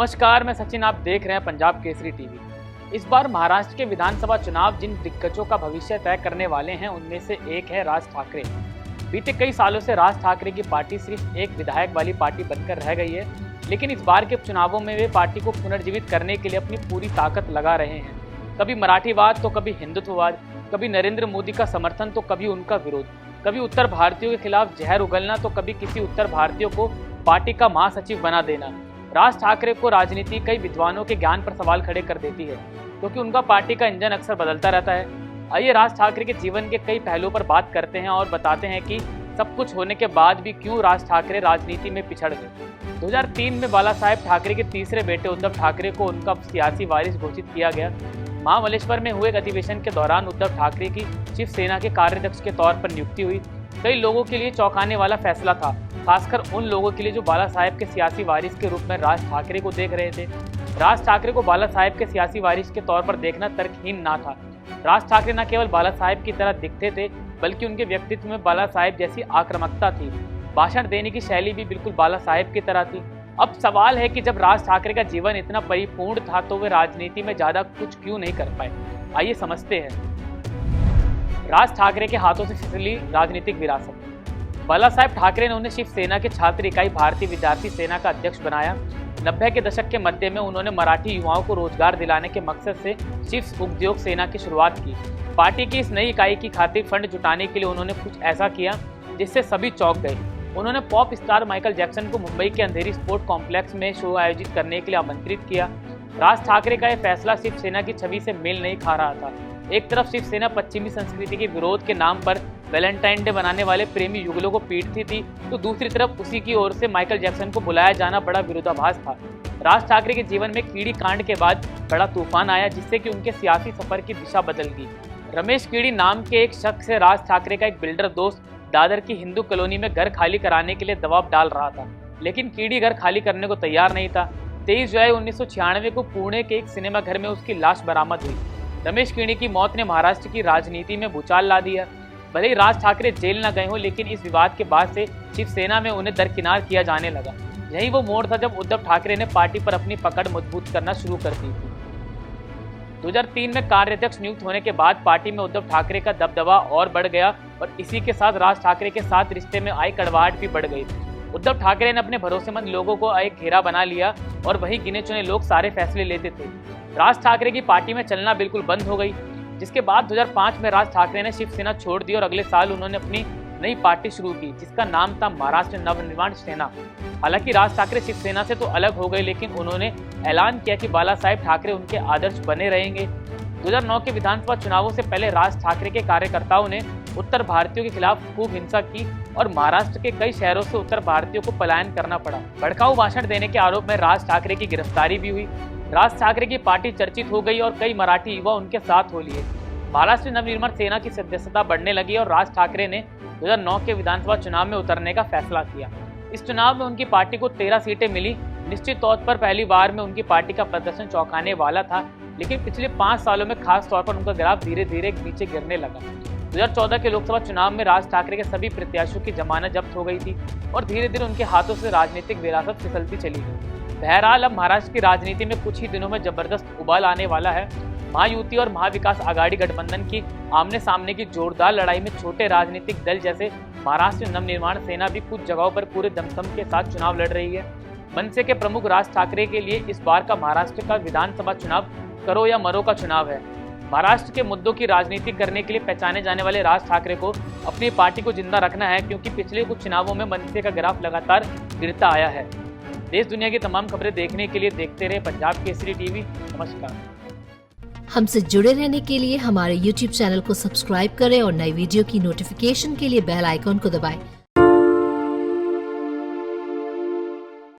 नमस्कार, मैं सचिन। आप देख रहे हैं पंजाब केसरी टीवी। इस बार महाराष्ट्र के विधानसभा चुनाव जिन दिग्गजों का भविष्य तय करने वाले हैं उनमें से एक है राज ठाकरे। बीते कई सालों से राज ठाकरे की पार्टी सिर्फ एक विधायक वाली पार्टी बनकर रह गई है, लेकिन इस बार के चुनावों में वे पार्टी को पुनर्जीवित करने के लिए अपनी पूरी ताकत लगा रहे हैं। कभी मराठीवाद तो कभी हिंदुत्ववाद, कभी नरेंद्र मोदी का समर्थन तो कभी उनका विरोध, कभी उत्तर भारतीयों के खिलाफ जहर उगलना तो कभी किसी उत्तर भारतीयों को पार्टी का महासचिव बना देना। राज ठाकरे को राजनीति कई विद्वानों के ज्ञान पर सवाल खड़े कर देती है, क्योंकि उनका पार्टी का इंजन अक्सर बदलता रहता है। आइए राज ठाकरे के जीवन के कई पहलुओं पर बात करते हैं और बताते हैं कि सब कुछ होने के बाद भी क्यों राज ठाकरे राजनीति में पिछड़ गए। 2003 में बाला साहेब ठाकरे के तीसरे बेटे उद्धव ठाकरे को उनका सियासी वारिस घोषित किया गया। महाबलेश्वर में हुए एक अधिवेशन के दौरान उद्धव ठाकरे की शिवसेना के कार्याध्यक्ष के तौर पर नियुक्ति हुई। कई लोगों के लिए चौंकाने वाला फैसला था, खासकर उन लोगों के लिए जो बाला साहेब के सियासी वारिस के रूप में राज ठाकरे को देख रहे थे। राज ठाकरे को बाला साहेब के सियासी वारिस के तौर पर देखना तर्कहीन ना था। राज ठाकरे न केवल बाला साहेब की तरह दिखते थे, बल्कि उनके व्यक्तित्व में बाला साहेब जैसी आक्रामकता थी। भाषण देने की शैली भी बिल्कुल बाला साहेब की तरह थी। अब सवाल है कि जब राज ठाकरे का जीवन इतना परिपूर्ण था तो वे राजनीति में ज्यादा कुछ क्यों नहीं कर पाए। आइए समझते हैं। राज ठाकरे के हाथों से फिसली राजनीतिक विरासत। बाला साहेब ठाकरे ने उन्हें शिवसेना के छात्र इकाई भारतीय विद्यार्थी सेना का अध्यक्ष बनाया। 90 के दशक के मध्य में उन्होंने मराठी युवाओं को रोजगार दिलाने के मकसद से शिव उद्योग सेना की शुरुआत की। पार्टी की इस नई इकाई की खातिर फंड जुटाने के लिए उन्होंने कुछ ऐसा किया जिससे सभी चौंक गए। उन्होंने पॉप स्टार माइकल जैक्सन को मुंबई के अंधेरी स्पोर्ट कॉम्प्लेक्स में शो आयोजित करने के लिए आमंत्रित किया। राज ठाकरे का यह फैसला शिवसेना की छवि से मेल नहीं खा रहा था। एक तरफ शिवसेना पश्चिमी संस्कृति के विरोध के नाम पर वैलेंटाइन डे मनाने वाले प्रेमी युगलों को पीटती थी, तो दूसरी तरफ उसी की ओर से माइकल जैक्सन को बुलाया जाना बड़ा विरोधाभास था। राज ठाकरे के जीवन में कीड़ी कांड के बाद बड़ा तूफान आया, जिससे कि उनके सियासी सफर की दिशा बदल गई। रमेश कीड़ी नाम के एक शख्स से राज ठाकरे का एक बिल्डर दोस्त दादर की हिंदू कॉलोनी में घर खाली कराने के लिए दबाव डाल रहा था, लेकिन कीड़ी घर खाली करने को तैयार नहीं था। 23 जुलाई 1996 को पुणे के एक सिनेमा घर में उसकी लाश बरामद हुई। रमेश कीड़ी की मौत ने महाराष्ट्र की राजनीति में भूचाल ला दिया। भले ही राज ठाकरे जेल न गए हों, लेकिन इस विवाद के बाद से शिवसेना में उन्हें दरकिनार किया जाने लगा। यही वो मोड़ था जब उद्धव ठाकरे ने पार्टी पर अपनी पकड़ मजबूत करना शुरू कर दी थी। 2003 में कार्याध्यक्ष नियुक्त होने के बाद पार्टी में उद्धव ठाकरे का दबदबा और बढ़ गया और इसी के साथ राज ठाकरे के साथ रिश्ते में आई कड़वाहट भी बढ़ गई। उद्धव ठाकरे ने अपने भरोसेमंद लोगों को एक घेरा बना लिया और वही गिने चुने लोग सारे फैसले लेते थे। राज ठाकरे की पार्टी में चलना बिल्कुल बंद हो गई, जिसके बाद 2005 में राज ठाकरे ने शिवसेना छोड़ दी और अगले साल उन्होंने अपनी नई पार्टी शुरू की, जिसका नाम था महाराष्ट्र नवनिर्माण सेना। हालांकि राज ठाकरे शिवसेना से तो अलग हो गए, लेकिन उन्होंने ऐलान किया कि बाला साहेब ठाकरे उनके आदर्श बने रहेंगे। 2009 के विधानसभा चुनावों से पहले राज ठाकरे के कार्यकर्ताओं ने उत्तर भारतीयों के खिलाफ खूब हिंसा की और महाराष्ट्र के कई शहरों से उत्तर भारतीयों को पलायन करना पड़ा। भड़काऊ भाषण देने के आरोप में राज ठाकरे की गिरफ्तारी भी हुई। राज ठाकरे की पार्टी चर्चित हो गई और कई मराठी युवा उनके साथ हो लिए। महाराष्ट्र नवनिर्माण सेना की सदस्यता बढ़ने लगी और राज ठाकरे ने 2009 के विधानसभा चुनाव में उतरने का फैसला किया। इस चुनाव में उनकी पार्टी को 13 सीटें मिली। निश्चित तौर पर पहली बार में उनकी पार्टी का प्रदर्शन चौंकाने वाला था, लेकिन पिछले 5 सालों में खास तौर पर उनका ग्राफ धीरे धीरे नीचे गिरने लगा। 2014 के लोकसभा चुनाव में राज ठाकरे के सभी प्रत्याशियों की जमानत जब्त हो गई थी और धीरे धीरे उनके हाथों से राजनीतिक विरासत फिसलती चली गई। बहरहाल अब महाराष्ट्र की राजनीति में कुछ ही दिनों में जबरदस्त उबाल आने वाला है। महायुति और महाविकास आघाड़ी गठबंधन की आमने सामने की जोरदार लड़ाई में छोटे राजनीतिक दल जैसे महाराष्ट्र नवनिर्माण सेना भी कुछ जगहों पर पूरे दमखम के साथ चुनाव लड़ रही है। मनसे के प्रमुख राज ठाकरे के लिए इस बार का महाराष्ट्र का विधानसभा चुनाव करो या मरो का चुनाव है। महाराष्ट्र के मुद्दों की राजनीति करने के लिए पहचाने जाने वाले राज ठाकरे को अपनी पार्टी को जिंदा रखना है, क्योंकि पिछले कुछ चुनावों में मनसे का ग्राफ लगातार गिरता आया है। देश दुनिया की तमाम खबरें देखने के लिए देखते रहे पंजाब केसरी टीवी। नमस्कार। हमसे जुड़े रहने के लिए हमारे YouTube चैनल को सब्सक्राइब करें और नई वीडियो की नोटिफिकेशन के लिए बेल आइकॉन को दबाएं।